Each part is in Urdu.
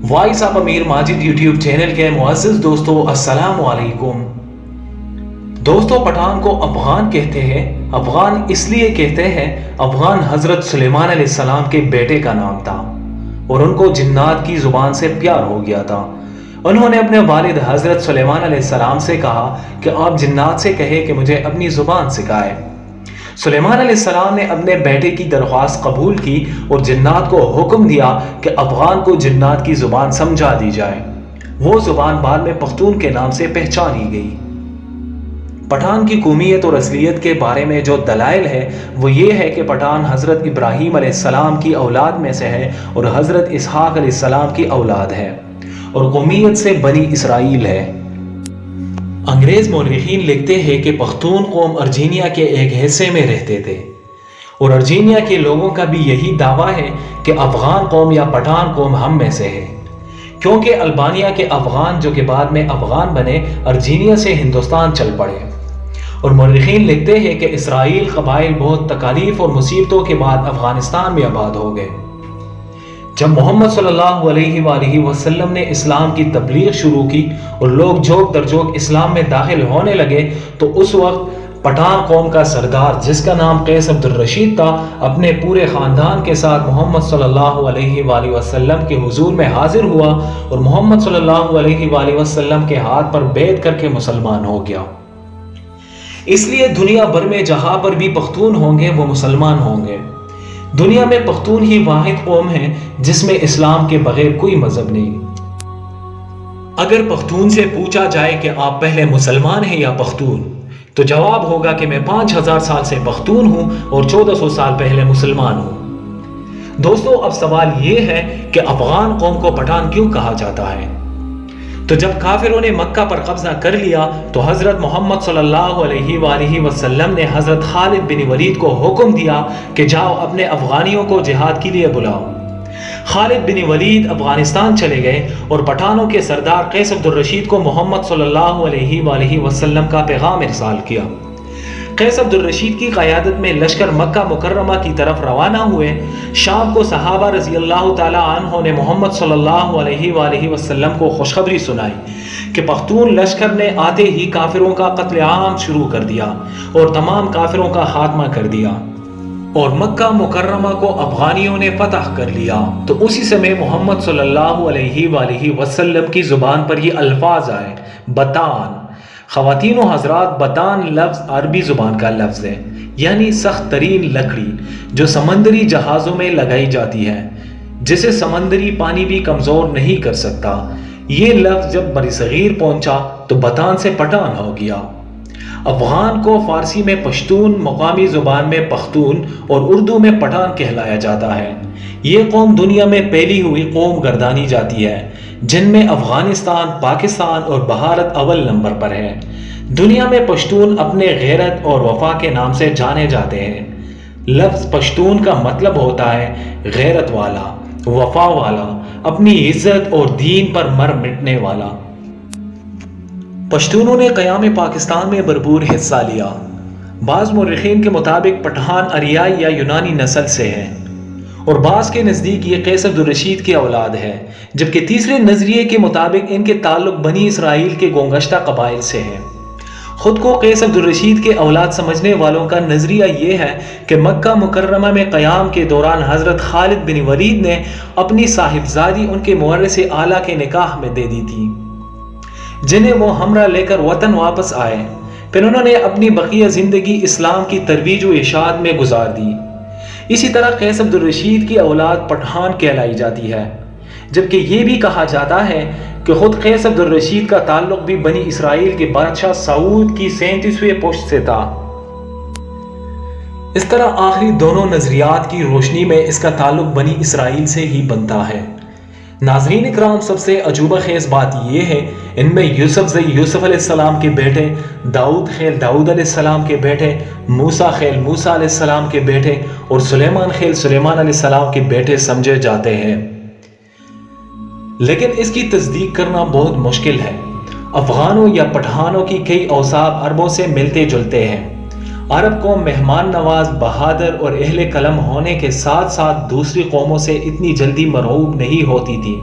Voice of Amir Majid YouTube channel کے معزز دوستو السلام علیکم۔ دوستو پٹھان کو افغان کہتے ہیں۔ افغان اس لیے کہتے ہیں، افغان حضرت سلیمان علیہ السلام کے بیٹے کا نام تھا اور ان کو جنات کی زبان سے پیار ہو گیا تھا۔ انہوں نے اپنے والد حضرت سلیمان علیہ السلام سے کہا کہ آپ جنات سے کہے کہ مجھے اپنی زبان سکھائے۔ سلیمان علیہ السلام نے اپنے بیٹے کی درخواست قبول کی اور جنات کو حکم دیا کہ افغان کو جنات کی زبان سمجھا دی جائے۔ وہ زبان بعد میں پختون کے نام سے پہچانی گئی۔ پٹھان کی قومیت اور اصلیت کے بارے میں جو دلائل ہے وہ یہ ہے کہ پٹھان حضرت ابراہیم علیہ السلام کی اولاد میں سے ہے اور حضرت اسحاق علیہ السلام کی اولاد ہے اور قومیت سے بنی اسرائیل ہے۔ انگریز مورخین لکھتے ہیں کہ پختون قوم ارجینیا کے ایک حصے میں رہتے تھے اور ارجینیا کے لوگوں کا بھی یہی دعویٰ ہے کہ افغان قوم یا پٹھان قوم ہم میں سے ہے، کیونکہ البانیا کے افغان جو کہ بعد میں افغان بنے ارجینیا سے ہندوستان چل پڑے۔ اور مورخین لکھتے ہیں کہ اسرائیل قبائل بہت تکالیف اور مصیبتوں کے بعد افغانستان میں آباد ہو گئے۔ جب محمد صلی اللہ علیہ وآلہ وسلم نے اسلام کی تبلیغ شروع کی اور لوگ جوک در جوک اسلام میں داخل ہونے لگے تو اس وقت پٹھان قوم کا سردار جس کا نام قیس عبد الرشید تھا اپنے پورے خاندان کے ساتھ محمد صلی اللہ علیہ وآلہ وسلم کے حضور میں حاضر ہوا اور محمد صلی اللہ علیہ وآلہ وسلم کے ہاتھ پر بیعت کر کے مسلمان ہو گیا۔ اس لیے دنیا بھر میں جہاں پر بھی پختون ہوں گے وہ مسلمان ہوں گے۔ دنیا میں پختون ہی واحد قوم ہے جس میں اسلام کے بغیر کوئی مذہب نہیں۔ اگر پختون سے پوچھا جائے کہ آپ پہلے مسلمان ہیں یا پختون تو جواب ہوگا کہ میں 5000 سال سے پختون ہوں اور 1400 سال پہلے مسلمان ہوں۔ دوستو اب سوال یہ ہے کہ افغان قوم کو پٹھان کیوں کہا جاتا ہے؟ تو جب کافروں نے مکہ پر قبضہ کر لیا تو حضرت محمد صلی اللہ علیہ وآلہ وسلم نے حضرت خالد بن ولید کو حکم دیا کہ جاؤ اپنے افغانیوں کو جہاد کے لیے بلاؤ۔ خالد بن ولید افغانستان چلے گئے اور پٹھانوں کے سردار قیس عبد الرشید کو محمد صلی اللہ علیہ وآلہ وسلم کا پیغام ارسال کیا۔ قیس عبد الرشید کی قیادت میں لشکر مکہ مکرمہ کی طرف روانہ ہوئے۔ شام کو صحابہ رضی اللہ تعالیٰ عنہ نے محمد صلی اللہ علیہ وآلہ وسلم کو خوشخبری سنائی کہ پختون لشکر نے آتے ہی کافروں کا قتل عام شروع کر دیا اور تمام کافروں کا خاتمہ کر دیا اور مکہ مکرمہ کو افغانیوں نے فتح کر لیا۔ تو اسی سمے محمد صلی اللہ علیہ وآلہ وسلم کی زبان پر یہ الفاظ آئے، بطان۔ خواتین و حضرات، بطان لفظ عربی زبان کا لفظ ہے، یعنی سخت ترین لکڑی جو سمندری جہازوں میں لگائی جاتی ہے، جسے سمندری پانی بھی کمزور نہیں کر سکتا۔ یہ لفظ جب برصغیر پہنچا تو بطان سے پٹھان ہو گیا۔ افغان کو فارسی میں پشتون، مقامی زبان میں پختون اور اردو میں پٹھان کہلایا جاتا ہے۔ یہ قوم دنیا میں پھیلی ہوئی قوم گردانی جاتی ہے جن میں افغانستان، پاکستان اور بھارت اول نمبر پر ہے۔ دنیا میں پشتون اپنے غیرت اور وفا کے نام سے جانے جاتے ہیں۔ لفظ پشتون کا مطلب ہوتا ہے غیرت والا، وفا والا، اپنی عزت اور دین پر مر مٹنے والا۔ پشتونوں نے قیام پاکستان میں بھرپور حصہ لیا۔ بعض مورخین کے مطابق پٹھان آریائی یا یونانی نسل سے ہیں اور بعض کے نزدیک یہ قیس عبد الرشید کی اولاد ہے، جبکہ تیسرے نظریے کے مطابق ان کے تعلق بنی اسرائیل کے گونگشتہ قبائل سے ہے۔ خود کو قیس عبد الرشید کے اولاد سمجھنے والوں کا نظریہ یہ ہے کہ مکہ مکرمہ میں قیام کے دوران حضرت خالد بن ولید نے اپنی صاحبزادی ان کے مورث اعلیٰ کے نکاح میں دے دی تھی، جنہیں وہ ہمراہ لے کر وطن واپس آئے۔ پھر انہوں نے اپنی بقیہ زندگی اسلام کی ترویج و اشاعت میں گزار دی۔ اسی طرح قیس عبد الرشید کی اولاد پٹھان کہلائی جاتی ہے، جبکہ یہ بھی کہا جاتا ہے کہ خود قیس عبد الرشید کا تعلق بھی بنی اسرائیل کے بادشاہ سعود کی 37ویں پشت سے تھا۔ اس طرح آخری دونوں نظریات کی روشنی میں اس کا تعلق بنی اسرائیل سے ہی بنتا ہے۔ ناظرین اکرام، سب سے عجوبہ خیز بات یہ ہے ان میں یوسف علیہ السلام کے بیٹے، داؤد خیل داؤد علیہ السلام کے بیٹے، موسیٰ خیل موسیٰ علیہ السلام کے بیٹے اور سلیمان خیل سلیمان علیہ السلام کے بیٹے سمجھے جاتے ہیں، لیکن اس کی تصدیق کرنا بہت مشکل ہے۔ افغانوں یا پٹھانوں کی کئی اوصاف عربوں سے ملتے جلتے ہیں۔ عرب قوم مہمان نواز، بہادر اور اہل قلم ہونے کے ساتھ ساتھ دوسری قوموں سے اتنی جلدی مرعوب نہیں ہوتی تھی۔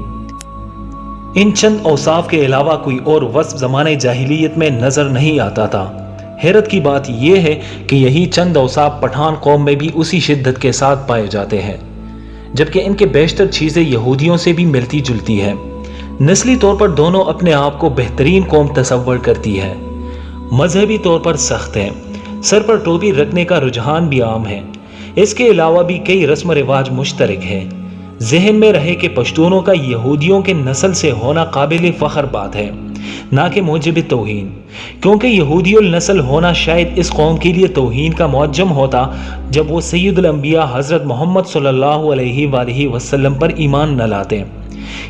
ان چند اوصاف کے علاوہ کوئی اور وصف زمانے جاہلیت میں نظر نہیں آتا تھا۔ حیرت کی بات یہ ہے کہ یہی چند اوصاف پٹھان قوم میں بھی اسی شدت کے ساتھ پائے جاتے ہیں، جبکہ ان کے بیشتر چیزیں یہودیوں سے بھی ملتی جلتی ہیں۔ نسلی طور پر دونوں اپنے آپ کو بہترین قوم تصور کرتی ہے، مذہبی طور پر سخت ہیں، سر پر ٹوپی رکھنے کا رجحان بھی عام ہے۔ اس کے علاوہ بھی کئی رسم و رواج مشترک ہیں۔ ذہن میں رہے کہ پشتونوں کا یہودیوں کے نسل سے ہونا قابل فخر بات ہے، نہ کہ موجب توہین، کیونکہ یہودی النسل ہونا شاید اس قوم کے لیے توہین کا معجم ہوتا جب وہ سید الانبیاء حضرت محمد صلی اللہ علیہ وآلہ وسلم پر ایمان نہ لاتے۔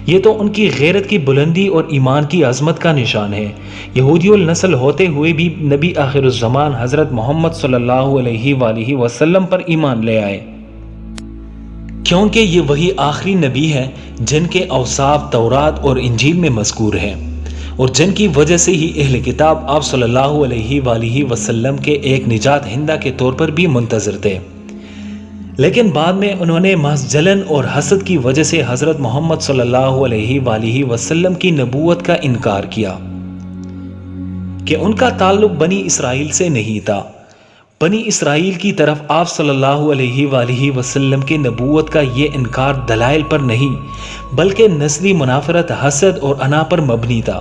یہ تو ان کی غیرت کی بلندی اور ایمان کی عظمت کا نشان ہے۔ یہودی النسل ہوتے ہوئے بھی نبی آخر الزمان حضرت محمد صلی اللہ علیہ وآلہ وسلم پر ایمان لے آئے، کیونکہ یہ وہی آخری نبی ہیں جن کے اوصاف تورات اور انجیل میں مذکور ہیں، اور جن کی وجہ سے ہی اہل کتاب آپ صلی اللہ علیہ وآلہ وسلم کے ایک نجات دہندہ کے طور پر بھی منتظر تھے۔ لیکن بعد میں انہوں نے محض جلن اور حسد کی وجہ سے حضرت محمد صلی اللہ علیہ وآلہ وسلم کی نبوت کا انکار کیا کہ ان کا تعلق بنی اسرائیل سے نہیں تھا۔ بنی اسرائیل کی طرف آپ صلی اللہ علیہ وآلہ وسلم کے نبوت کا یہ انکار دلائل پر نہیں بلکہ نسلی منافرت، حسد اور انا پر مبنی تھا۔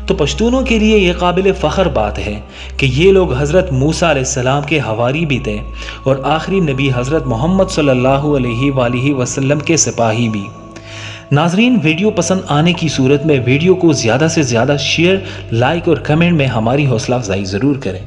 تو پشتونوں کے لیے یہ قابل فخر بات ہے کہ یہ لوگ حضرت موسیٰ علیہ السلام کے حواری بھی تھے اور آخری نبی حضرت محمد صلی اللہ علیہ وآلہ وسلم کے سپاہی بھی۔ ناظرین، ویڈیو پسند آنے کی صورت میں ویڈیو کو زیادہ سے زیادہ شیئر، لائک اور کمنٹ میں ہماری حوصلہ افزائی ضرور کریں۔